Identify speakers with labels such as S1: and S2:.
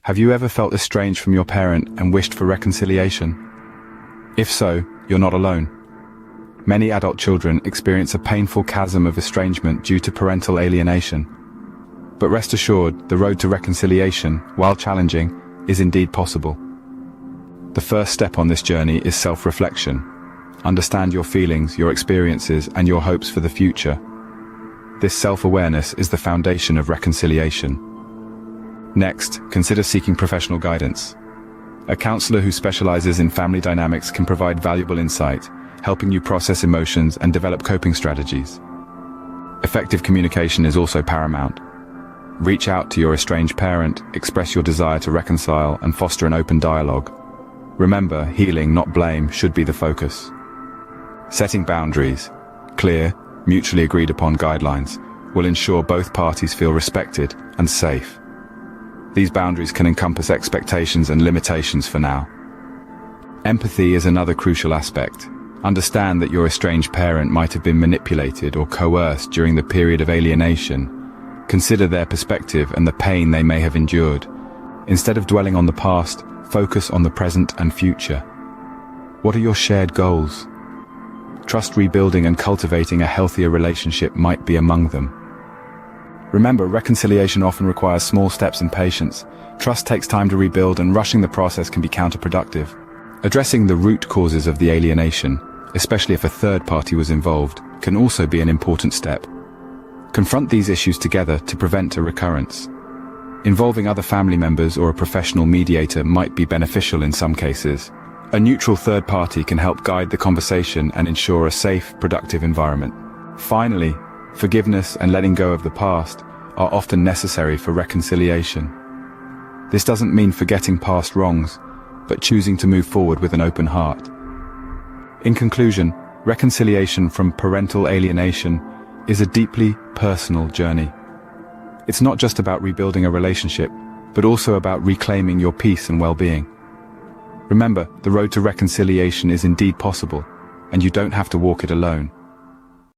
S1: Have you ever felt estranged from your parent and wished for reconciliation? If so, you're not alone. Many adult children experience a painful chasm of estrangement due to parental alienation. But rest assured, the road to reconciliation, while challenging, is indeed possible. The first step on this journey is self-reflection. Understand your feelings, your experiences, and your hopes for the future. This self-awareness is the foundation of reconciliation. Next, consider seeking professional guidance. A counselor who specializes in family dynamics can provide valuable insight, helping you process emotions and develop coping strategies. Effective communication is also paramount. Reach out to your estranged parent, express your desire to reconcile, and foster an open dialogue. Remember, healing, not blame, should be the focus. Setting boundaries, clear, mutually agreed upon guidelines, will ensure both parties feel respected and safe. These boundaries can encompass expectations and limitations for now. Empathy is another crucial aspect. Understand that your estranged parent might have been manipulated or coerced during the period of alienation. Consider their perspective and the pain they may have endured. Instead of dwelling on the past, focus on the present and future. What are your shared goals? Trust rebuilding and cultivating a healthier relationship might be among them. Remember, reconciliation often requires small steps and patience. Trust takes time to rebuild, and rushing the process can be counterproductive. Addressing the root causes of the alienation, especially if a third party was involved, can also be an important step. Confront these issues together to prevent a recurrence. Involving other family members or a professional mediator might be beneficial in some cases. A neutral third party can help guide the conversation and ensure a safe, productive environment. Finally, forgiveness and letting go of the past are often necessary for reconciliation. This doesn't mean forgetting past wrongs, but choosing to move forward with an open heart. In conclusion, reconciliation from parental alienation is a deeply personal journey. It's not just about rebuilding a relationship, but also about reclaiming your peace and well-being. Remember, the road to reconciliation is indeed possible, and you don't have to walk it alone.